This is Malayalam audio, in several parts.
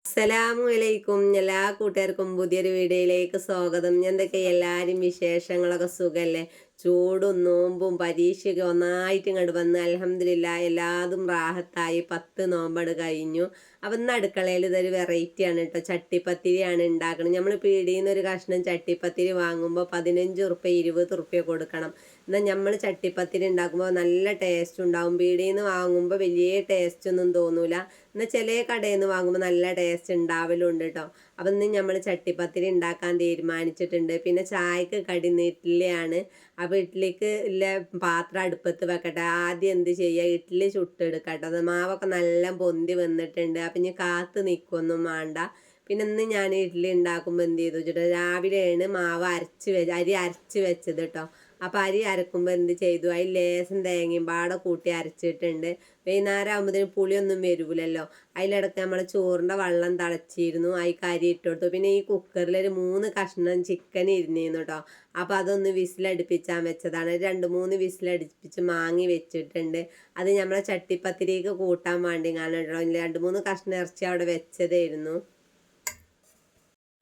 അസ്സലാമലൈക്കും എല്ലാ കൂട്ടുകാർക്കും പുതിയൊരു വീഡിയോയിലേക്ക് സ്വാഗതം. എന്തൊക്കെ എല്ലാവരും വിശേഷങ്ങളൊക്കെ സുഖല്ലേ? ചൂടും നോമ്പും പരീക്ഷയൊക്കെ ഒന്നായിട്ട് ഇങ്ങോട്ട് വന്ന് അൽഹംദുലില്ലാ എല്ലാതും റാഹത്തായി 10 നോമ്പട് കഴിഞ്ഞു. അപ്പം ഇന്ന് അടുക്കളയിൽ ഇതൊരു വെറൈറ്റിയാണ് കേട്ടോ. ചട്ടിപ്പത്തിരിയാണ് ഉണ്ടാക്കുന്നത്. നമ്മൾ പീടിയിൽ നിന്ന് ഒരു കഷ്ണം ചട്ടിപ്പത്തിരി വാങ്ങുമ്പോൾ 15 ഉറുപ്പ്യ 20 ഉറുപ്പ്യ കൊടുക്കണം. എന്നാൽ നമ്മൾ ചട്ടിപ്പത്തിരി ഉണ്ടാക്കുമ്പോൾ നല്ല ടേസ്റ്റ് ഉണ്ടാവും. പീടിയിൽ നിന്ന് വാങ്ങുമ്പോൾ വലിയ ടേസ്റ്റ് ഒന്നും തോന്നൂല. എന്നാൽ ചില കടയിൽ നിന്ന് വാങ്ങുമ്പോൾ നല്ല ടേസ്റ്റ് ഉണ്ടാവലുണ്ട് കേട്ടോ. അപ്പം ഇന്ന് നമ്മൾ ചട്ടിപ്പത്തിരി ഉണ്ടാക്കാൻ തീരുമാനിച്ചിട്ടുണ്ട്. പിന്നെ ചായക്ക് കടി ഇഡ്ഡലിയാണ്. അപ്പോൾ ഇഡ്ഡലിക്ക് ഇല്ല പാത്രം അടുപ്പത്ത് വെക്കട്ടെ. ആദ്യം എന്ത് ചെയ്യുക, ഇഡ്ഡലി ചുട്ടെടുക്കട്ടെ. അത് മാവൊക്കെ നല്ല പൊന്തി വന്നിട്ടുണ്ട്. അപ്പം ഇനി കാത്ത് നിൽക്കൊന്നും വേണ്ട. പിന്നെ ഇന്ന് ഞാൻ ഇഡ്ഡലി ഉണ്ടാക്കുമ്പോൾ എന്ത് ചെയ്തു വെച്ചിട്ട് രാവിലെയാണ് മാവ് അരി അരച്ച് വെച്ചത് കേട്ടോ. അപ്പോൾ അരി അരക്കുമ്പോൾ എന്ത് ചെയ്തു, അതിൽ ലേശം തേങ്ങയും പാടെ കൂട്ടി അരച്ചിട്ടുണ്ട്. വൈകുന്നേരം ആകുമ്പോഴത്തേന് പുളിയൊന്നും വരൂലല്ലോ. അതിലിടയ്ക്ക് നമ്മൾ ചോറിൻ്റെ വെള്ളം തിളച്ചിരുന്നു, അതിൽ അരി ഇട്ട് കൊടുത്തു. പിന്നെ ഈ കുക്കറിലൊരു 3 കഷ്ണം ചിക്കൻ ഇരുന്നിരുന്നു കേട്ടോ. അപ്പോൾ അതൊന്ന് വിസിലടുപ്പിച്ചാൻ വെച്ചതാണ്. 2-3 വിസിലടുപ്പിച്ച് മാങ്ങി വെച്ചിട്ടുണ്ട്. അത് നമ്മളെ ചട്ടിപ്പത്തിരിക്ക് കൂട്ടാൻ വേണ്ടി കാണാൻ കേട്ടോ. 2-3 കഷ്ണം ഇറച്ചി അവിടെ വെച്ചതായിരുന്നു.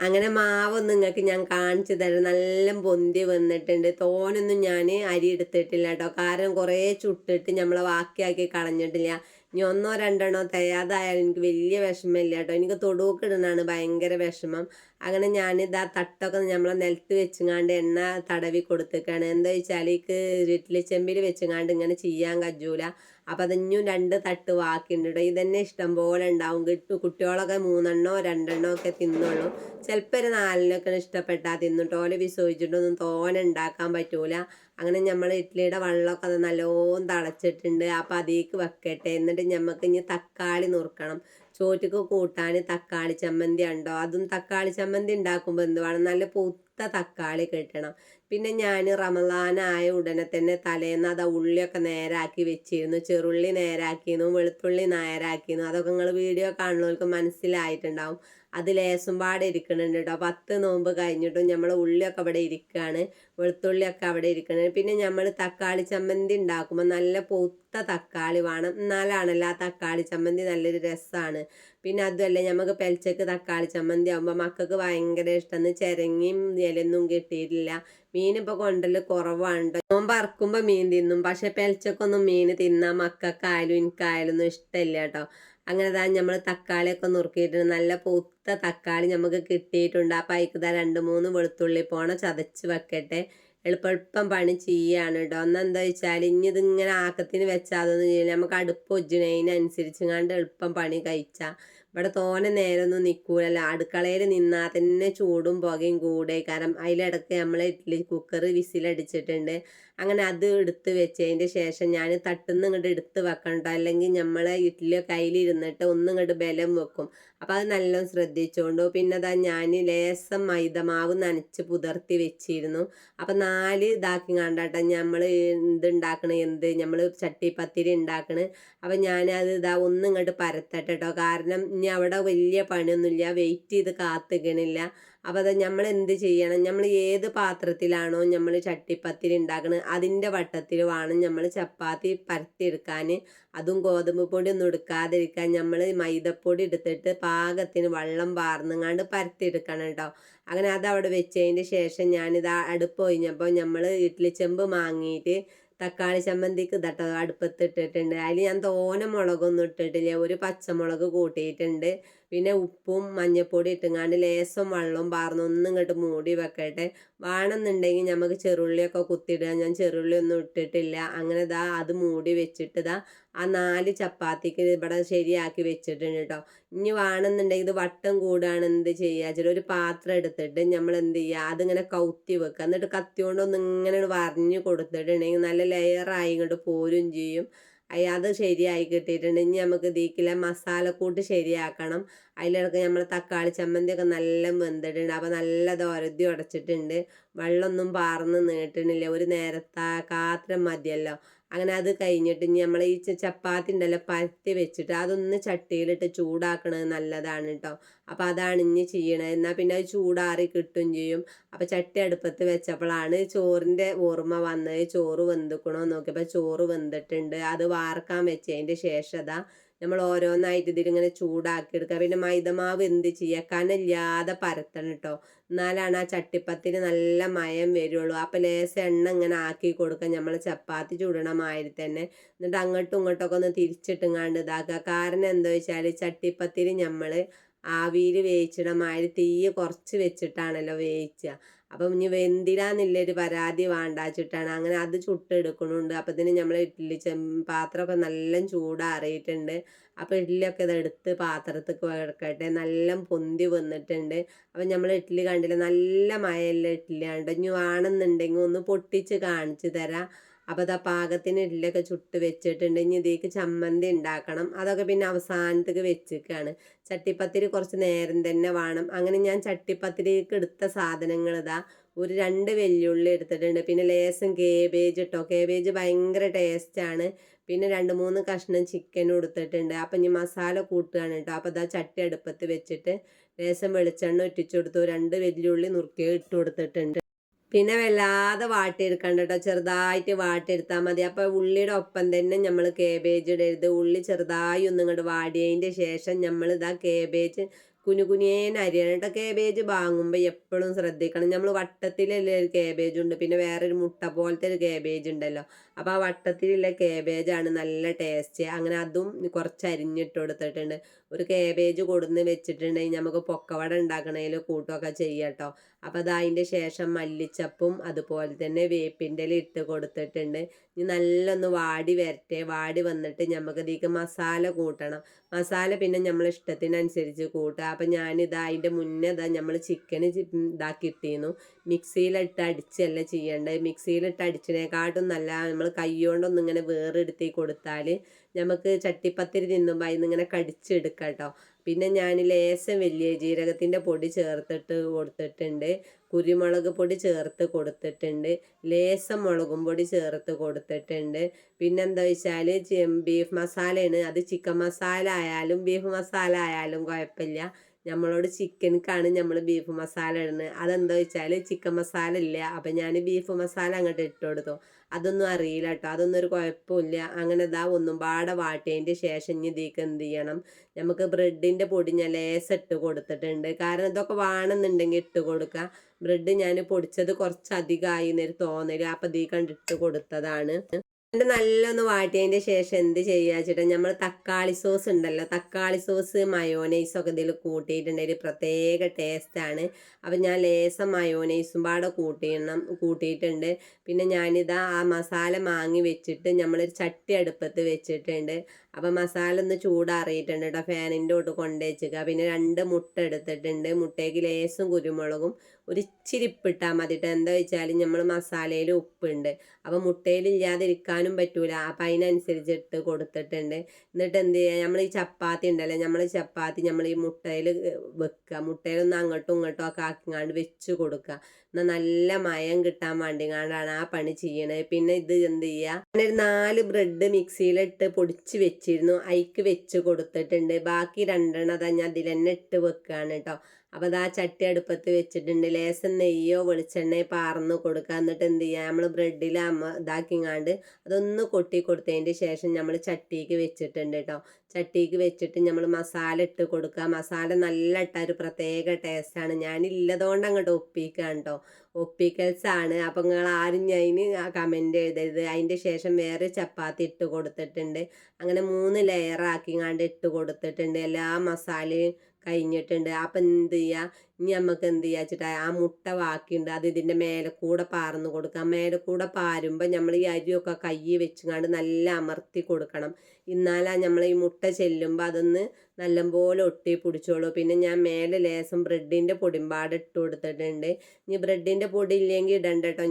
അങ്ങനെ മാവൊന്നും നിങ്ങൾക്ക് ഞാൻ കാണിച്ചു തരാം. നല്ല പൊന്തി വന്നിട്ടുണ്ട്. തോനൊന്നും ഞാൻ അരി എടുത്തിട്ടില്ല കേട്ടോ. കാരണം കുറേ ചുട്ടിട്ട് നമ്മളെ ബാക്കിയാക്കി കളഞ്ഞിട്ടില്ല. ഇനി 1-2 തികയാതായാലും എനിക്ക് വലിയ വിഷമമില്ല കേട്ടോ. എനിക്ക് തൊടുവൊക്കെ ഇടുന്നതാണ് ഭയങ്കര വിഷമം. അങ്ങനെ ഞാനിത് ആ തട്ടൊക്കെ നമ്മളെ നിലത്ത് വെച്ചുങ്ങാണ്ട് എണ്ണ തടവി കൊടുത്തേക്കാണ്. എന്താ വെച്ചാൽ എനിക്ക് ഇഡ്ഡലി ചെമ്പിൽ വെച്ചുങ്ങാണ്ട് ഇങ്ങനെ ചെയ്യാൻ കഴിയൂല. അപ്പം അതിഞ്ഞും 2 തട്ട് ബാക്കിയുണ്ട് കേട്ടോ. ഇതന്നെ ഇഷ്ടം പോലെ ഉണ്ടാവും. കുട്ടികളൊക്കെ 3-2 ഒക്കെ തിന്നുള്ളൂ. ചിലപ്പോൾ ഒരു 4 ഇഷ്ടപ്പെട്ടാൽ തിന്നിട്ട് ഓലെ വിശ്വസിച്ചിട്ടൊന്നും തോനെ ഉണ്ടാക്കാൻ പറ്റൂല. അങ്ങനെ നമ്മൾ ഇഡ്ഡലിയുടെ വെള്ളമൊക്കെ അത് നല്ലോണം തിളച്ചിട്ടുണ്ട്. അപ്പം അതിലേക്ക് വെക്കട്ടെ. എന്നിട്ട് നമുക്ക് ഇനി തക്കാളി നുറുക്കണം. ചോറ്റക്ക് കൂട്ടാൻ തക്കാളി ചമ്മന്തി ഉണ്ടോ? അതും തക്കാളി ചമ്മന്തി ഉണ്ടാക്കുമ്പോൾ എന്ത് വേണം, നല്ല പൂത്ത തക്കാളി കിട്ടണം. പിന്നെ ഞാൻ റമദാനായ ഉടനെ തന്നെ തലേന്ന് അത് ഉള്ളിയൊക്കെ നേരാക്കി വെച്ചിരുന്നു. ചെറുള്ളി നേരാക്കിയിരുന്നു, വെളുത്തുള്ളി നേരാക്കിയിരുന്നു. അതൊക്കെ നിങ്ങൾ വീഡിയോ കാണുന്നവർക്ക് മനസ്സിലായിട്ടുണ്ടാവും. അത് ലേശം പാടെ ഇരിക്കുന്നുണ്ട് കേട്ടോ. 10 നോമ്പ് കഴിഞ്ഞിട്ടും നമ്മൾ ഉള്ളിയൊക്കെ അവിടെ ഇരിക്കുകയാണ്, വെളുത്തുള്ളിയൊക്കെ അവിടെ ഇരിക്കുന്നത്. പിന്നെ നമ്മൾ തക്കാളി ചമ്മന്തി ഉണ്ടാക്കുമ്പോൾ നല്ല പൂത്ത തക്കാളി വേണം. എന്നാലാണല്ലോ ആ തക്കാളി ചമ്മന്തി നല്ലൊരു രസമാണ്. പിന്നെ അതുമല്ല, നമുക്ക് പെൽച്ചക്ക് തക്കാളി ചമ്മന്തി ആകുമ്പോൾ മക്കൾക്ക് ഭയങ്കര ഇഷ്ടമാണ്. ചിരങ്ങിയും ഇലയൊന്നും കിട്ടിയിട്ടില്ല. മീനിപ്പോൾ കൊണ്ടല് കുറവാണ്. നോമ്പ് അറക്കുമ്പോൾ മീൻ തിന്നും, പക്ഷെ പെൽച്ചക്കൊന്നും മീൻ തിന്നാൻ മക്കൾക്കായാലും എനിക്കായാലും ഒന്നും ഇഷ്ടമില്ല കേട്ടോ. അങ്ങനെ നമ്മൾ തക്കാളിയൊക്കെ നുറുക്കിയിട്ട് നല്ല പൂത്ത തക്കാളി നമുക്ക് കിട്ടിയിട്ടുണ്ട്. അപ്പം അതിക്ക് 2-3 വെളുത്തുള്ളി ചതച്ച് വെക്കട്ടെ. എളുപ്പം പണി ചെയ്യാണ് കേട്ടോ. ഒന്നെന്താ വെച്ചാൽ ഇനി ഇതിങ്ങനെ ആക്കത്തിന് വെച്ചാൽ അതൊന്നും ചെയ്യില്ല. നമുക്ക് അടുപ്പ് ഒജ്ജണതിനനുസരിച്ച് കണ്ട് എളുപ്പം പണി കഴിച്ചാൽ ഇവിടെ തോനെ നേരമൊന്നും നിൽക്കൂലല്ലോ. അടുക്കളയിൽ നിന്നാൽ തന്നെ ചൂടും പുകയും കൂടെ. കാരണം അതിലിടയ്ക്ക് നമ്മൾ ഇഡ്ഡലി കുക്കർ വിസിലടിച്ചിട്ടുണ്ട്. അങ്ങനെ അത് എടുത്ത് വെച്ചതിൻ്റെ ശേഷം ഞാൻ തട്ടുന്ന ഇങ്ങോട്ട് എടുത്ത് വെക്കണം കേട്ടോ. അല്ലെങ്കിൽ നമ്മൾ ഇഡ്ഡലി കയ്യിലിരുന്നിട്ട് ഇങ്ങോട്ട് ബലം വെക്കും. അപ്പോൾ അത് നല്ലോണം ശ്രദ്ധിച്ചുകൊണ്ടു. പിന്നെ അതാ ഞാൻ ലേശം മൈദമാവ് നനച്ച് പുതിർത്തി വെച്ചിരുന്നു. അപ്പം 4 ഇതാക്കി കണ്ടാട്ടോ നമ്മൾ ഇതുണ്ടാക്കണത്, നമ്മൾ ചട്ടിപ്പത്തിരി ഉണ്ടാക്കണത്. അപ്പം ഞാനത് ഇങ്ങോട്ട് പരത്തട്ടെ കേട്ടോ. കാരണം ഇനി അവിടെ വലിയ പണിയൊന്നുമില്ല, വെയിറ്റ് ചെയ്ത് കാത്തിക്കണില്ല. അപ്പോൾ അത് നമ്മൾ എന്ത് ചെയ്യണം, നമ്മൾ ഏത് പാത്രത്തിലാണോ നമ്മൾ ചട്ടിപ്പത്തിരി ഉണ്ടാക്കുന്നത് അതിൻ്റെ വട്ടത്തിൽ വേണം നമ്മൾ ചപ്പാത്തി പരത്തിയെടുക്കാൻ. അതും ഗോതമ്പ് പൊടി ഒന്നും എടുക്കാതിരിക്കാൻ നമ്മൾ മൈദപ്പൊടി എടുത്തിട്ട് പാകത്തിന് വെള്ളം വാർന്നുങ്ങാണ്ട് പരത്തിയെടുക്കണം കേട്ടോ. അങ്ങനെ അതവിടെ വെച്ചതിൻ്റെ ശേഷം ഞാനിത് അടുപ്പ് ഒഴിഞ്ഞപ്പോൾ നമ്മൾ ഇഡ്ഡലി ചെമ്പ് വാങ്ങിയിട്ട് തക്കാളി ചമ്മന്തിക്ക് ഇതട്ടോ അടുപ്പത്തിട്ടിട്ടുണ്ട്. അതിൽ ഞാൻ തോനെ മുളകൊന്നും ഇട്ടിട്ടില്ല, ഒരു പച്ചമുളക് കൂട്ടിയിട്ടുണ്ട്. പിന്നെ ഉപ്പും മഞ്ഞൾപ്പൊടി ഇട്ടുങ്ങാണ്ട് ലേശം വെള്ളം പാർന്ന് ഇങ്ങോട്ട് മൂടി വെക്കട്ടെ. വേണമെന്നുണ്ടെങ്കിൽ നമുക്ക് ചെറുള്ളിയൊക്കെ കുത്തിയിടുക. ഞാൻ ചെറുള്ളി ഒന്നും ഇട്ടിട്ടില്ല. അങ്ങനെ അത് മൂടി വെച്ചിട്ട് ആ 4 ചപ്പാത്തിക്ക് ഇവിടെ ശരിയാക്കി വെച്ചിട്ടുണ്ട് കേട്ടോ. ഇനി വേണമെന്നുണ്ടെങ്കിൽ ഇത് വട്ടം കൂടുകയാണ് എന്ത് ചെയ്യുക, ഒരു പാത്രം എടുത്തിട്ട് നമ്മൾ എന്ത് ചെയ്യുക, അതിങ്ങനെ കൗത്തി വെക്കുക. എന്നിട്ട് കത്തി കൊണ്ടൊന്ന് ഇങ്ങനെ വരഞ്ഞ് കൊടുത്തിട്ടുണ്ടെങ്കിൽ നല്ല ലെയറായി ഇങ്ങോട്ട് പോരും ചെയ്യും. അത് ശരിയായി കിട്ടിയിട്ടുണ്ട്. ഇനി നമുക്ക് ഇതിക്കില്ല മസാലക്കൂട്ട് ശരിയാക്കണം. അതിലിടക്ക് നമ്മൾ തക്കാളി ചമ്മന്തിയൊക്കെ നല്ല വെന്തിട്ടുണ്ട്. അപ്പോൾ നല്ലത് ഒരതി ഉടച്ചിട്ടുണ്ട്. വെള്ളമൊന്നും പാർന്ന് നീട്ടണില്ല, ഒരു നേരത്തെ കാത്രം മതിയല്ലോ. അങ്ങനെ അത് കഴിഞ്ഞിട്ട് ഇനി നമ്മൾ ഈ ചപ്പാത്തി ഉണ്ടല്ലോ പരത്തി വെച്ചിട്ട് അതൊന്ന് ചട്ടിയിലിട്ട് ചൂടാക്കണത് നല്ലതാണ് കേട്ടോ. അപ്പോൾ അതാണ് ഇനി ചെയ്യണത്. എന്നാൽ പിന്നെ അത് ചൂടാറി കിട്ടും ചെയ്യും. അപ്പോൾ ചട്ടി അടുപ്പത്ത് വെച്ചപ്പോഴാണ് ചോറിൻ്റെ ഓർമ്മ വന്നത്. ചോറ് വെന്തിക്കണോ നോക്കിയപ്പോൾ ചോറ് വെന്തിട്ടുണ്ട്. അത് വാർക്കാൻ വെച്ചതിൻ്റെ ശേഷം നമ്മൾ ഓരോന്നായിട്ട് ഇതിലിങ്ങനെ ചൂടാക്കി എടുക്കുക. പിന്നെ മൈദമാവ് എന്ത് ചെയ്യുക, കനല്ലാതെ പരത്തണം കേട്ടോ, എന്നാലാണ് ആ ചട്ടിപ്പത്തിന് നല്ല മയം വരുള്ളൂ. അപ്പം ലേശം എണ്ണ ഇങ്ങനെ ആക്കി കൊടുക്കുക, നമ്മൾ ചപ്പാത്തി ചുടണ മാതിരി തന്നെ. എന്നിട്ട് അങ്ങോട്ടും ഇങ്ങോട്ടൊക്കെ ഒന്ന് തിരിച്ചിട്ടുങ്ങാണ്ട് ഇതാക്കുക. കാരണം എന്താ വെച്ചാൽ ചട്ടിപ്പത്തിരി നമ്മൾ ആവിയിൽ വേവിച്ചിട മാതിരി തീ കുറച്ച് വെച്ചിട്ടാണല്ലോ വേവിക്കുക. അപ്പം ഇനി വെന്തിരാന്നുള്ളൊരു പരാതി വേണ്ടാച്ചിട്ടാണ് അങ്ങനെ അത് ചുട്ടെടുക്കണുണ്ട്. അപ്പം ഇതിന് നമ്മൾ ഇഡ്ഡലി പാത്രമൊക്കെ നല്ല ചൂടാറിയിട്ടുണ്ട്. അപ്പോൾ ഇഡ്ഡലിയൊക്കെ ഇതെടുത്ത് പാത്രത്തേക്ക് വെക്കട്ടെ. നല്ല പൊന്തി വന്നിട്ടുണ്ട്. അപ്പം നമ്മൾ ഇഡ്ഡലി കണ്ടില്ല, നല്ല മയമുള്ള ഇഡ്ഡലിയാണ്. ഇനി വേണമെന്നുണ്ടെങ്കിൽ ഒന്ന് പൊട്ടിച്ച് കാണിച്ചു തരാം. അപ്പോൾ അത് പാകത്തിന് ഇഡ്ഡലിയൊക്കെ ചുട്ട് വെച്ചിട്ടുണ്ട്. ഇനി ഇതിലേക്ക് ചമ്മന്തി ഉണ്ടാക്കണം. അതൊക്കെ പിന്നെ അവസാനത്തേക്ക് വെച്ചിരിക്കുകയാണ്. ചട്ടിപ്പത്തിരി കുറച്ച് നേരം തന്നെ വേണം. അങ്ങനെ ഞാൻ ചട്ടിപ്പത്തിരിക്ക് എടുത്ത സാധനങ്ങൾ ഇതാ ഒരു 2 വെല്ലുള്ളി എടുത്തിട്ടുണ്ട്. പിന്നെ ലേശം കേബേജ് ഇട്ടോ, കേബേജ് ഭയങ്കര ടേസ്റ്റാണ്. പിന്നെ 2-3 കഷ്ണം ചിക്കനും എടുത്തിട്ടുണ്ട്. അപ്പം ഇനി മസാല കൂട്ടുകയാണ് കേട്ടോ. അപ്പോൾ ഇതാ ചട്ടി അടുപ്പത്ത് വെച്ചിട്ട് ലേശം വെളിച്ചെണ്ണ ഒറ്റിച്ചു കൊടുത്തു. 2 വെല്ലുള്ളി നുറുക്കി ഇട്ട് കൊടുത്തിട്ടുണ്ട്. പിന്നെ വല്ലാതെ വാട്ടിയെടുക്കണ്ട കേട്ടോ, ചെറുതായിട്ട് വാട്ടിയെടുത്താൽ മതി. അപ്പോൾ ഉള്ളിയുടെ ഒപ്പം തന്നെ നമ്മൾ കേബേജ് ഇടരുത്. ഉള്ളി ചെറുതായി ഒന്നും ഇങ്ങോട്ട് വാടിയതിൻ്റെ ശേഷം നമ്മൾ ഇതാ കേബേജ് കുനുകുനിയേന്ന് അരിയണം കേട്ടോ. കേബേജ് വാങ്ങുമ്പോൾ എപ്പോഴും ശ്രദ്ധിക്കണം. നമ്മൾ വട്ടത്തിലുള്ള ഒരു കേബേജ് ഉണ്ട്, പിന്നെ വേറൊരു മുട്ട പോലത്തെ ഒരു കേബേജ് ഉണ്ടല്ലോ. അപ്പോൾ ആ വട്ടത്തിലുള്ള കേബേജാണ് നല്ല ടേസ്റ്റ്. അങ്ങനെ അതും കുറച്ച് അരിഞ്ഞിട്ട് കൊടുത്തിട്ടുണ്ട്. ഒരു കേബേജ് കൊടുന്ന് വെച്ചിട്ടുണ്ടെങ്കിൽ നമുക്ക് പൊക്കവട ഉണ്ടാക്കണതിൽ കൂട്ടുമൊക്കെ ചെയ്യാം കേട്ടോ. അപ്പോൾ അത് അതിൻ്റെ ശേഷം മല്ലിച്ചപ്പും അതുപോലെ തന്നെ വേപ്പിൻ്റെ ഇല ഇട്ട് കൊടുത്തിട്ടുണ്ട്. ഇനി നല്ലൊന്ന് വാടി വരട്ടെ. വാടി വന്നിട്ട് നമുക്ക് ഇതിലേക്ക് മസാല കൂട്ടണം. മസാല പിന്നെ നമ്മൾ ഇഷ്ടത്തിനനുസരിച്ച് കൂട്ടുക. അപ്പം ഞാനിതാ അതിൻ്റെ മുന്നേ ഇതാ നമ്മൾ ചിക്കന് ഇതാക്കിയിട്ടിരുന്നു. മിക്സിയിലിട്ട് അടിച്ചല്ല ചെയ്യേണ്ടത്. മിക്സിയിലിട്ട് അടിച്ചതിനെക്കാട്ടും നല്ല നമ്മൾ കൈ കൊണ്ടൊന്നും ഇങ്ങനെ വേറെടുത്തി കൊടുത്താൽ നമുക്ക് ചട്ടിപ്പത്തിരി തിന്നുമ്പോൾ അതിൽ നിന്ന് ഇങ്ങനെ കടിച്ചെടുക്കാം കേട്ടോ. പിന്നെ ഞാൻ ലേശം വലിയ ജീരകത്തിൻ്റെ പൊടി ചേർത്തിട്ട് കൊടുത്തിട്ടുണ്ട്. കുരുമുളക് പൊടി ചേർത്ത് കൊടുത്തിട്ടുണ്ട്. ലേശം മുളകും പൊടി ചേർത്ത് കൊടുത്തിട്ടുണ്ട്. പിന്നെന്താ വെച്ചാൽ ബീഫ് മസാലയാണ്. അത് ചിക്കൻ മസാല ആയാലും ബീഫ് മസാല ആയാലും കുഴപ്പമില്ല. നമ്മളോട് ചിക്കനക്കാണ് നമ്മൾ ബീഫ് മസാല ഇടുന്നത്. അതെന്താ വെച്ചാൽ ചിക്കൻ മസാല ഇല്ല. അപ്പം ഞാൻ ബീഫ് മസാല അങ്ങോട്ട് ഇട്ട് കൊടുത്തു. അതൊന്നും അറിയില്ല കേട്ടോ, അതൊന്നും ഒരു കുഴപ്പമില്ല. അങ്ങനെ ഇതാ ഒന്നും പാടെ വാട്ടിയതിൻ്റെ ശേഷം ഇനി ഇതിലേക്ക് എന്ത് ചെയ്യണം, നമുക്ക് ബ്രെഡിൻ്റെ പൊടി ഞാൻ ലേശം ഇട്ട് കൊടുത്തിട്ടുണ്ട്. കാരണം ഇതൊക്കെ വേണമെന്നുണ്ടെങ്കിൽ ഇട്ട് കൊടുക്കുക. ബ്രെഡ് ഞാൻ പൊടിച്ചത് കുറച്ചധികമായി എന്നൊരു തോന്നൽ, അപ്പം ഇതിൽ കണ്ടിട്ട് കൊടുത്തതാണ്. എന്നിട്ട് നല്ലൊന്ന് വാട്ടിയതിൻ്റെ ശേഷം എന്ത് ചെയ്യുക വെച്ചിട്ട് നമ്മൾ തക്കാളി സോസ് ഉണ്ടല്ലോ, തക്കാളി സോസ് മയോനൈസൊക്കെ ഇതിൽ കൂട്ടിയിട്ടുണ്ടെങ്കിൽ പ്രത്യേക ടേസ്റ്റാണ്. അപ്പം ഞാൻ ലേശം മയോനൈസും പാടെ കൂട്ടിയിട്ടുണ്ട്. പിന്നെ ഞാനിതാ ആ മസാല മാങ്ങി വെച്ചിട്ട് നമ്മളൊരു ചട്ടി അടുപ്പത്ത് വെച്ചിട്ടുണ്ട്. അപ്പം മസാല ഒന്ന് ചൂടാറിയിട്ടുണ്ട് കേട്ടോ. ഫാനിൻ്റെ തൊട്ട് കൊണ്ടുവച്ചേക്കുക. പിന്നെ 2 മുട്ട എടുത്തിട്ടുണ്ട്. മുട്ടയ്ക്ക് ലേശം കുരുമുളകും ഒരു ഇച്ചിരി ഉപ്പിട്ടാൽ മതി കേട്ടോ. എന്താ വെച്ചാൽ നമ്മൾ മസാലയിൽ ഉപ്പുണ്ട്. അപ്പം മുട്ടയിൽ ഇല്ലാതിരിക്കാനും പറ്റൂല. അപ്പം അതിനനുസരിച്ച് ഇട്ട് കൊടുത്തിട്ടുണ്ട്. എന്നിട്ട് എന്ത് ചെയ്യുക, നമ്മൾ ഈ ചപ്പാത്തി ഉണ്ടല്ലോ, നമ്മൾ ഈ മുട്ടയിൽ വെക്കുക. മുട്ടയിലൊന്ന് അങ്ങോട്ടും ഇങ്ങോട്ടും ഒക്കെ ആക്കിങ്ങാണ്ട് വെച്ച് കൊടുക്കുക. എന്നാൽ നല്ല മയം കിട്ടാൻ വേണ്ടിങ്ങാണ്ടാണ് ആ പണി ചെയ്യണത്. പിന്നെ ഇത് എന്ത് ചെയ്യുക, ഞാനൊരു 4 ബ്രെഡ് മിക്സിയിലിട്ട് പൊടിച്ച് വെച്ചിരുന്നു, അതിക്ക് വെച്ച് കൊടുത്തിട്ടുണ്ട്. ബാക്കി 2 അതാ ഞാൻ അതിൽ തന്നെ ഇട്ട് വെക്കുകയാണ് കേട്ടോ. അപ്പോൾ അത് ആ ചട്ടി അടുപ്പത്ത് വെച്ചിട്ടുണ്ട്. ലേശം നെയ്യോ വെളിച്ചെണ്ണയോ പാർന്ന് കൊടുക്കുക. എന്നിട്ട് എന്ത് ചെയ്യുക, നമ്മൾ ബ്രെഡിൽ ഇതാക്കിങ്ങാണ്ട് അതൊന്ന് കൊട്ടി കൊടുത്തതിൻ്റെ ശേഷം നമ്മൾ ചട്ടിക്ക് വെച്ചിട്ടുണ്ട് കേട്ടോ. ചട്ടിക്ക് വെച്ചിട്ട് നമ്മൾ മസാല ഇട്ട് കൊടുക്കുക. മസാല നല്ല ഇട്ട ഒരു പ്രത്യേക ടേസ്റ്റാണ്. ഞാനില്ലതുകൊണ്ട് അങ്ങോട്ട് ഒപ്പിക്കുകയാണ് കേട്ടോ, ഒപ്പിക്കൽസാണ്. അപ്പം നിങ്ങൾ ആരും അതിന് കമൻറ്റ് എഴുതരുത്. അതിൻ്റെ ശേഷം വേറെ ചപ്പാത്തി ഇട്ട് കൊടുത്തിട്ടുണ്ട്. അങ്ങനെ 3 ലെയറാക്കിങ്ങാണ്ട് ഇട്ട് കൊടുത്തിട്ടുണ്ട്. എല്ലാ മസാലയും കഴിഞ്ഞിട്ടുണ്ട്. അപ്പം എന്ത് ചെയ്യുക, ഇനി നമുക്ക് എന്ത് ചെയ്യുക വെച്ചിട്ട് ആ മുട്ട ബാക്കിയുണ്ട്, അത് ഇതിൻ്റെ മേലെ കൂടെ പാർന്ന് കൊടുക്കാം. മേലെ കൂടെ പാരുമ്പോൾ നമ്മൾ ഈ അരിയൊക്കെ കൈ വെച്ചുകൊണ്ട് നല്ല അമർത്തി കൊടുക്കണം. എന്നാലാ നമ്മൾ ഈ മുട്ട ചെല്ലുമ്പോൾ അതൊന്ന് നല്ലപോലെ ഒട്ടി പിടിച്ചോളൂ. പിന്നെ ഞാൻ മേലെ ലേശം ബ്രെഡിൻ്റെ പൊടിമ്പാട് ഇട്ട് കൊടുത്തിട്ടുണ്ട്. ഇനി ബ്രെഡിൻ്റെ പൊടി ഇല്ലെങ്കിൽ ഇടണ്ട കേട്ടോ.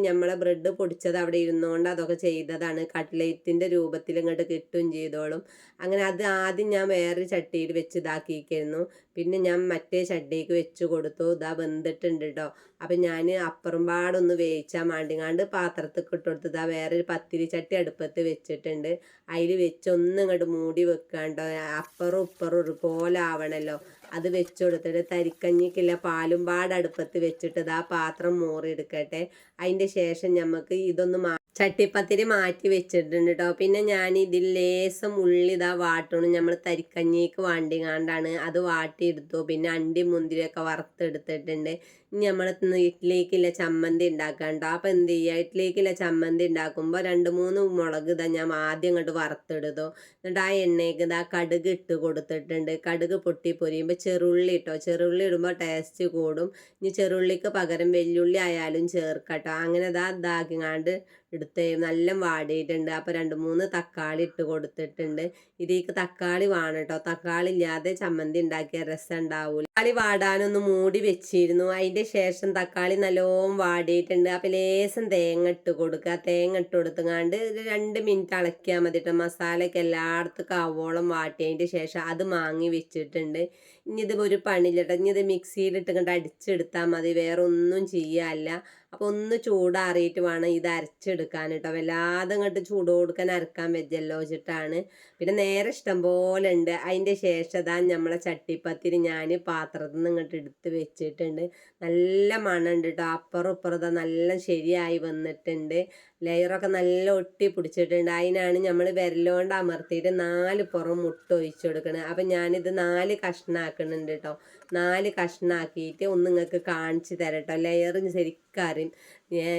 നമ്മളെ ബ്രെഡ് പൊടിച്ചത് അവിടെ ഇരുന്നുകൊണ്ട് അതൊക്കെ ചെയ്തതാണ്. കട്ട്ലേറ്റിൻ്റെ രൂപത്തിൽ ഇങ്ങോട്ട് കിട്ടുകയും ചെയ്തോളും. അങ്ങനെ അത് ആദ്യം ഞാൻ വേറൊരു ചട്ടിയിൽ വെച്ച് ഇതാക്കിയിരിക്കുന്നു. പിന്നെ ഞാൻ മറ്റേ ചട്ടിക്ക് വെച്ച് കൊടുത്തു. ഇതാ വെന്തിട്ടുണ്ട് കേട്ടോ. അപ്പം ഞാൻ അപ്പുറം പാടൊന്ന് വേവിച്ചാൽ മാണ്ടിങ്ങാണ്ട് പാത്രത്തിൽ ഇട്ട് കൊടുത്ത് ഇതാ വേറൊരു പത്തിരി ചട്ടി അടുപ്പത്ത് വെച്ചിട്ടുണ്ട്. അതിൽ വെച്ച് ഒന്ന് ഇങ്ങോട്ട് മൂടി വെക്കാണ്ടോ, അപ്പുറം ഇപ്പുറം ഒരുപോലെ ആവണമല്ലോ. അത് വെച്ച് കൊടുത്തിട്ട് തരിക്കഞ്ഞിക്കില്ല പാലും പാട് അടുപ്പത്ത് വെച്ചിട്ട് ഇതാ പാത്രം മോറിയെടുക്കട്ടെ. അതിൻ്റെ ശേഷം നമുക്ക് ഇതൊന്ന് ചട്ടിപ്പത്തിരി മാറ്റി വെച്ചിട്ടുണ്ട് കേട്ടോ. പിന്നെ ഞാൻ ഇതിൽ ലേസം ഉള്ളി ഇതാ വാട്ടണം. നമ്മൾ തരിക്കഞ്ഞിക്ക് വാണ്ടിങ്ങാണ്ടാണ് അത് വാട്ടിയെടുത്തു. പിന്നെ അണ്ടി മുന്തിരിയൊക്കെ വറുത്തെടുത്തിട്ടുണ്ട്. ഇനി നമ്മൾ ഇഡ്ഡലിക്കുള്ള ചമ്മന്തി ഉണ്ടാക്കാൻ കേട്ടോ. അപ്പം എന്ത് ചെയ്യുക, ഇഡ്ഡലിക്കുള്ള ചമ്മന്തി ഉണ്ടാക്കുമ്പോൾ 2-3 മുളക് ഇതാ ഞാൻ ആദ്യം ഇങ്ങോട്ട് വറുത്തെടുത്തു. എന്നിട്ട് ആ എണ്ണയ്ക്ക് ഇതാ കടുക് ഇട്ട് കൊടുത്തിട്ടുണ്ട്. കടുക് പൊട്ടി പൊരിയുമ്പോൾ ചെറുള്ളി ഇട്ടോ. ചെറുള്ളി ഇടുമ്പോൾ ടേസ്റ്റ് കൂടും. ഇനി ചെറുള്ളിക്ക് പകരം വെല്ലുള്ളി ആയാലും ചേർക്കട്ടോ. അങ്ങനെ ഇതാക്കിങ്ങാണ്ട് എടുത്ത് നല്ല വാടിയിട്ടുണ്ട്. അപ്പോൾ 2-3 തക്കാളി ഇട്ട് കൊടുത്തിട്ടുണ്ട്. ഇതിലേക്ക് തക്കാളി വേണം കേട്ടോ. തക്കാളി ഇല്ലാതെ ചമ്മന്തി ഉണ്ടാക്കിയ രസം ഉണ്ടാവൂല. തക്കാളി വാടാനൊന്ന് മൂടി വെച്ചിരുന്നു. അതിൻ്റെ ശേഷം തക്കാളി നല്ലോണം വാടിയിട്ടുണ്ട്. അപ്പോൾ ലേസം തേങ്ങ ഇട്ട് കൊടുക്കുക. തേങ്ങ ഇട്ട് കൊടുത്തുങ്ങാണ്ട് 2 മിനിറ്റ് ഇളക്കിയാൽ മതി കേട്ടോ. മസാലയൊക്കെ എല്ലായിടത്തും ആവോളം വാട്ടിയതിൻ്റെ ശേഷം അത് മാങ്ങി വെച്ചിട്ടുണ്ട്. ഇനി ഇത് ഒരു പണിയില്ല കേട്ടോ. ഇനി ഇത് മിക്സിയിലിട്ട് ഇങ്ങോട്ട് അടിച്ചെടുത്താൽ മതി, വേറെ ഒന്നും ചെയ്യാനില്ല. അപ്പോൾ ഒന്ന് ചൂടാറിയിട്ട് വേണം ഇത് അരച്ചെടുക്കാൻ കേട്ടോ. വല്ലാതെ ഇങ്ങോട്ട് ചൂട് കൊടുക്കാൻ അരക്കാൻ വെച്ചല്ലോ വെച്ചിട്ടാണ്. പിന്നെ നേരെ ഇഷ്ടം പോലെ ഉണ്ട്. അതിൻ്റെ ശേഷം ഇതാ നമ്മളെ ചട്ടിപ്പത്തിരി ഞാൻ പാത്രത്തിൽ നിന്ന് ഇങ്ങോട്ട് എടുത്ത് വെച്ചിട്ടുണ്ട്. നല്ല മണമുണ്ട് കേട്ടോ. അപ്പുറം ഇപ്പുറം നല്ല ശരിയായി വന്നിട്ടുണ്ട്. ലെയറൊക്കെ നല്ല ഒട്ടി പിടിച്ചിട്ടുണ്ട്. അതിനാണ് നമ്മൾ വിരലുകൊണ്ട് അമർത്തിയിട്ട് 4 പുറം മുട്ട ഒഴിച്ചു കൊടുക്കുന്നത്. അപ്പം ഞാനിത് 4 കഷ്ണാക്കുന്നുണ്ട് കേട്ടോ. 4 കഷ്ണാക്കിയിട്ട് ഒന്ന് നിങ്ങൾക്ക് കാണിച്ചു തരാം കേട്ടോ. ലെയർ ശരിക്കും അറിയും.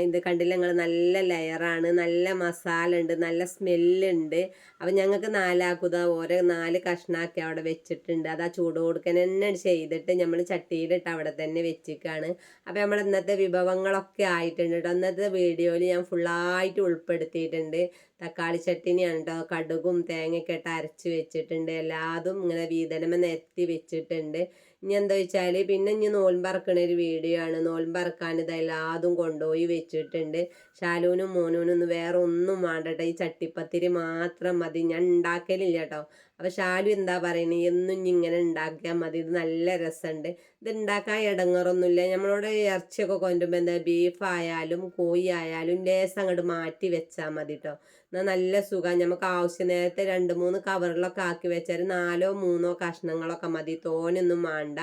ഇത് കണ്ടില്ല നിങ്ങൾ, നല്ല ലെയറാണ്, നല്ല മസാല ഉണ്ട്, നല്ല സ്മെല്ലുണ്ട്. അപ്പം ഞങ്ങൾക്ക് 4 ആക്കുക ഓരോ 4 കഷ്ണാക്കി അവിടെ വെച്ചിട്ടുണ്ട്. അത് ആ ചൂട് കൊടുക്കാൻ തന്നെ ചെയ്തിട്ട് നമ്മൾ ചട്ടിയിലിട്ട് അവിടെ തന്നെ വെച്ചിക്കാണ്. അപ്പം നമ്മൾ ഇന്നത്തെ വിഭവങ്ങളൊക്കെ ആയിട്ടുണ്ട് കേട്ടോ. ഇന്നത്തെ വീഡിയോയിൽ ഞാൻ ഫുള്ളായിട്ട് ഉൾപ്പെടുത്തിയിട്ടുണ്ട്. തക്കാളി ചട്ടിനിയാണ് കേട്ടോ. കടുകും തേങ്ങയൊക്കെ ഇട്ട് അരച്ച് വെച്ചിട്ടുണ്ട്. എല്ലാതും ഇങ്ങനെ വീതനമ നിരത്തി വെച്ചിട്ടുണ്ട്. ഇനി എന്താ വെച്ചാൽ പിന്നെ ഇനി നോൽമ്പറക്കണ ഒരു വീഡിയോ ആണ്. നോൽമ്പറക്കാൻ ഇതെല്ലാതും കൊണ്ടുപോയി വെച്ചിട്ടുണ്ട്. ഷാലൂനും മോനൂനും ഒന്നും വേറെ ഒന്നും വേണ്ടട്ടോ. ഈ ചട്ടിപ്പത്തിരി മാത്രം മതി. ഞാൻ ഉണ്ടാക്കലില്ല കേട്ടോ. അപ്പോൾ ഷാലു എന്താ പറയുന്നത്, എന്നും ഇങ്ങനെ ഉണ്ടാക്കിയാൽ മതി, ഇത് നല്ല രസമുണ്ട്. ഇത് ഉണ്ടാക്കാൻ ഇടങ്ങറൊന്നുമില്ല. നമ്മളോട് ഇറച്ചിയൊക്കെ കൊണ്ടുമ്പോൾ എന്താ ബീഫായാലും കോഴി ആയാലും ലേസം അങ്ങോട്ട് മാറ്റി വെച്ചാൽ മതി കേട്ടോ. എന്നാൽ നല്ല സുഖം. നമുക്ക് ആവശ്യം നേരത്തെ 2-3 കവറിലൊക്കെ ആക്കി വെച്ചാൽ 4-3 കഷ്ണങ്ങളൊക്കെ മതി, തോനൊന്നും വേണ്ട.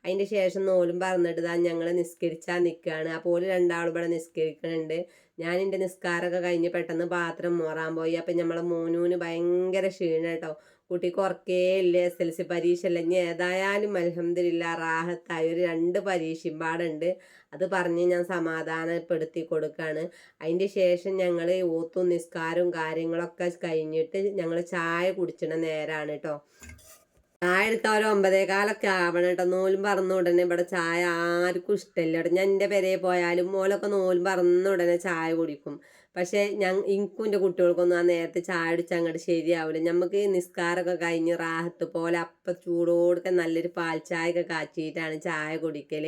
അതിൻ്റെ ശേഷം നോലും പറഞ്ഞിട്ട് ഞങ്ങൾ നിസ്കരിച്ചാൽ നിൽക്കുകയാണ്. അപ്പോൾ 2 ഇവിടെ നിസ്കരിക്കുന്നുണ്ട്. ഞാൻ എൻ്റെ നിസ്കാരമൊക്കെ കഴിഞ്ഞ് പെട്ടെന്ന് പാത്രം മോറാൻ പോയി. അപ്പം നമ്മളെ മോനൂന് ഭയങ്കര ക്ഷീണം കേട്ടോ. കുട്ടിക്ക് ഉറക്കേ ഇല്ല. SLC പരീക്ഷ അല്ല. ഇനി ഏതായാലും അൽഹംദുലില്ലാ റാഹത്തായി ഒരു 2 പരീക്ഷയും പാടുണ്ട്. അത് പറഞ്ഞ് ഞാൻ സമാധാനപ്പെടുത്തി കൊടുക്കുകയാണ്. അതിൻ്റെ ശേഷം ഞങ്ങൾ ഊത്തും നിസ്കാരവും കാര്യങ്ങളൊക്കെ കഴിഞ്ഞിട്ട് ഞങ്ങൾ ചായ കുടിച്ചിട നേരമാണ് കേട്ടോ. ചായ എടുക്കാൻ ഒരു 9:15 ആവണം കേട്ടോ. നോലും പറന്ന ഉടനെ ഇവിടെ ചായ ആർക്കും ഇഷ്ടമില്ല കേട്ടോ. ഞാൻ എൻ്റെ പെരയിൽ പോയാലും മോലൊക്കെ നോലും പറന്ന ഉടനെ ചായ കുടിക്കും. പക്ഷേ എനിക്കും എൻ്റെ കുട്ടികൾക്കൊന്നും ആ നേരത്തെ ചായ അടിച്ചാൽ അങ്ങോട്ട് ശരിയാവില്ല. നമുക്ക് നിസ്കാരമൊക്കെ കഴിഞ്ഞ് റാഹത്ത് പോലെ അപ്പം ചൂടോടുക്കെ നല്ലൊരു പാൽ ചായയൊക്കെ കാച്ചിയിട്ടാണ് ചായ കുടിക്കൽ.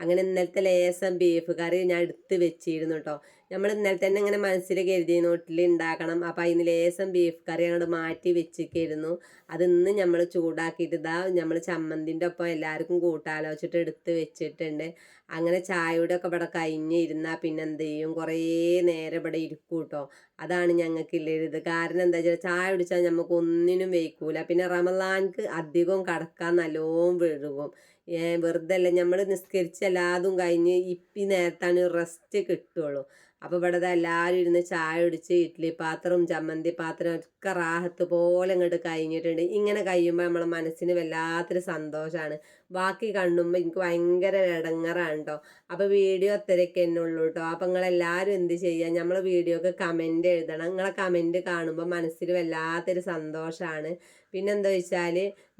അങ്ങനെ ഇന്നലത്തെ ലേസം ബീഫ് കറി ഞാൻ എടുത്ത് വെച്ചിരുന്നു കേട്ടോ. നമ്മൾ ഇന്നലെ തന്നെ ഇങ്ങനെ മനസ്സിൽ കരുതി നോട്ടിൽ ഉണ്ടാക്കണം. അപ്പം അതിന് ലേസം ബീഫ് കറി അങ്ങോട്ട് മാറ്റി വെച്ചിരിക്കുന്നു. അതിന്ന് നമ്മൾ ചൂടാക്കിയിട്ട് നമ്മൾ ചമ്മന്തിൻ്റെ ഒപ്പം എല്ലാവർക്കും കൂട്ടാലോചിച്ചിട്ട് എടുത്ത് വെച്ചിട്ടുണ്ട്. അങ്ങനെ ചായയുടെ ഒക്കെ ഇവിടെ കഴിഞ്ഞിരുന്നാൽ പിന്നെ എന്ത് ചെയ്യും, കുറേ നേരം ഇവിടെ ഇരിക്കും കേട്ടോ. അതാണ് ഞങ്ങൾക്കുള്ളത്. കാരണം എന്താ വെച്ചാൽ ചായ കുടിച്ചാൽ നമുക്ക് ഒന്നിനും വയ്ക്കൂല. പിന്നെ റമദാൻക്ക് അധികം കടക്കാൻ നല്ലോണം വിഴുകും. വെറുതെ അല്ല, നമ്മൾ നിസ്കരിച്ച് എല്ലാതും കഴിഞ്ഞ് ഈ നേരത്താണ് റെസ്റ്റ് കിട്ടുള്ളൂ. അപ്പോൾ ഇവിടെ എല്ലാവരും ഇരുന്ന് ചായ കുടിച്ച് ഇഡ്ഡലി പാത്രവും ചമ്മന്തി പാത്രം ഒക്കെ റാഹത്ത് പോലെ ഇങ്ങോട്ട് കഴിഞ്ഞിട്ടുണ്ട്. ഇങ്ങനെ കഴിയുമ്പോൾ നമ്മളെ മനസ്സിന് വല്ലാത്തൊരു സന്തോഷമാണ്. ബാക്കി കാണുമ്പോൾ എനിക്ക് ഭയങ്കര ഇടങ്ങറാണ് കേട്ടോ. അപ്പോൾ വീഡിയോ അത്രയൊക്കെ തന്നെ ഉള്ളൂ കേട്ടോ. അപ്പോൾ നിങ്ങളെല്ലാവരും എന്ത് ചെയ്യുക, നമ്മൾ വീഡിയോക്ക് കമൻറ്റ് എഴുതണം. നിങ്ങളെ കമൻറ്റ് കാണുമ്പോൾ മനസ്സിൽ വല്ലാത്തൊരു സന്തോഷമാണ്. പിന്നെന്താ വെച്ചാൽ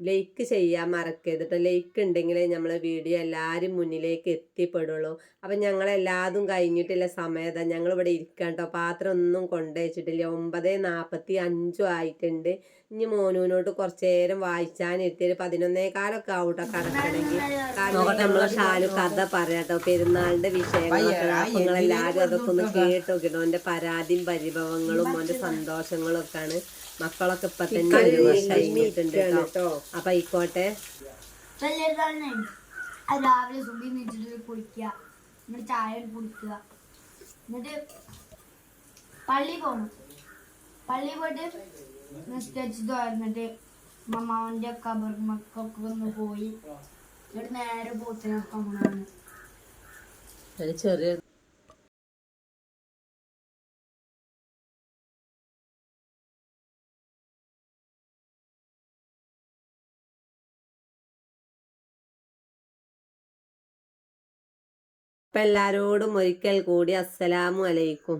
ലൈക്ക് ചെയ്യാൻ മറക്കരുത്. ലൈക്ക് ഉണ്ടെങ്കിലേ നമ്മളെ വീഡിയോ എല്ലാവരും മുന്നിലേക്ക് എത്തിപ്പെടുള്ളൂ. അപ്പം ഞങ്ങളെല്ലാതും കഴിഞ്ഞിട്ടുള്ള സമയത്ത് ഞങ്ങളിവിടെ ഇരിക്കാം കേട്ടോ. പാത്രം ഒന്നും കൊണ്ടുവച്ചിട്ടില്ല. 9:45 ആയിട്ടുണ്ട്. ഇനി മോനൂനോട്ട് കുറച്ച് നേരം വായിച്ചാനിരുത്തിയൊരു 11:15 ആവട്ടോ കടക്കണമെങ്കിൽ. കാരണം നമ്മളെ ഷാലു കഥ പറയാട്ടോ, പെരുന്നാളിൻ്റെ വിഷയങ്ങളൊക്കെ. അപ്പം നിങ്ങളെല്ലാവരും അതൊക്കെ ഒന്ന് കേട്ട് നോക്കിട്ടോ. എൻ്റെ പരാതിയും പരിഭവങ്ങളും എൻ്റെ സന്തോഷങ്ങളും ഒക്കെയാണ്. മക്കളൊക്കെ ഇപ്പൊ തന്നെ ഒരു വർഷം കഴിഞ്ഞിട്ടുണ്ട് കേട്ടോ. അപ്പൊ ആയിക്കോട്ടെ. രാവിലെ സുബി നീച്ചിട്ട് കുളിക്കുക, എന്നിട്ട് ചായ കുടിക്കുക, എന്നിട്ട് പള്ളി പോകണം. പള്ളി പോയിട്ട് നിസ്കരിച്ചിട്ട് വരുന്നിട്ട് മമ്മാവന്റെ കബർ മക്കൊക്കെ ഒന്ന് പോയി എന്നിട്ട് നേരെ പോത്തിനൊക്കെ ചെറിയ അപ്പം എല്ലാവരോടും ഒരിക്കൽ കൂടി അസ്സലാമു അലൈക്കും.